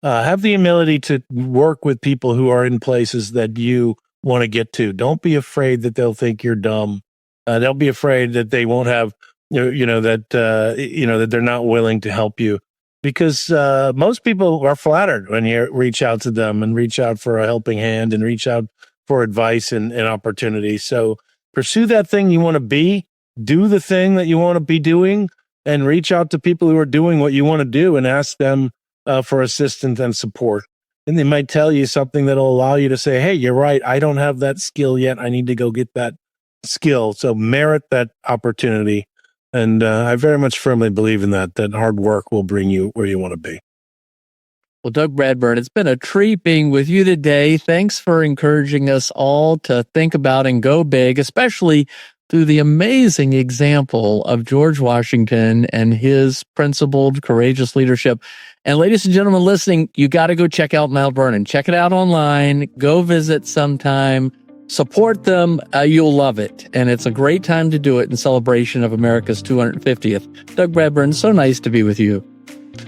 Speaker 1: Have the humility to work with people who are in places that you want to get to. Don't be afraid that they'll think you're dumb. Don't be afraid that they won't have, that they're not willing to help you. Because most people are flattered when you reach out to them and reach out for a helping hand and reach out for advice and opportunity. So pursue that thing you want to be, do the thing that you want to be doing, and reach out to people who are doing what you want to do and ask them for assistance and support. And they might tell you something that'll allow you to say, hey, you're right, I don't have that skill yet. I need to go get that skill. So merit that opportunity. And I very much firmly believe in that hard work will bring you where you want to be.
Speaker 2: Well, Doug Bradburn, it's been a treat being with you today. Thanks for encouraging us all to think about and go big, especially through the amazing example of George Washington and his principled, courageous leadership. And ladies and gentlemen listening, you got to go check out Mount Vernon. Check it out online. Go visit sometime. Support them. You'll love it. And it's a great time to do it in celebration of America's 250th. Doug Bradburn, so nice to be with you.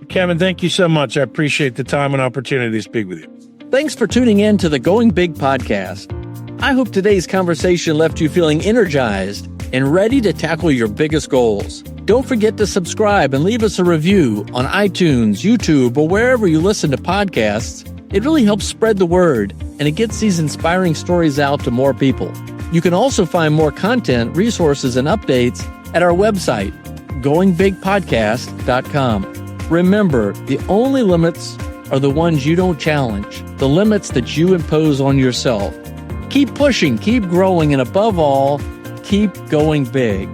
Speaker 1: Kevin, thank you so much. I appreciate the time and opportunity to speak with you.
Speaker 2: Thanks for tuning in to the Going Big podcast. I hope today's conversation left you feeling energized and ready to tackle your biggest goals. Don't forget to subscribe and leave us a review on iTunes, YouTube, or wherever you listen to podcasts. It really helps spread the word, and it gets these inspiring stories out to more people. You can also find more content, resources, and updates at our website, goingbigpodcast.com. Remember, the only limits are the ones you don't challenge, the limits that you impose on yourself. Keep pushing, keep growing, and above all, keep going big.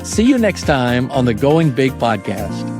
Speaker 2: See you next time on the Going Big podcast.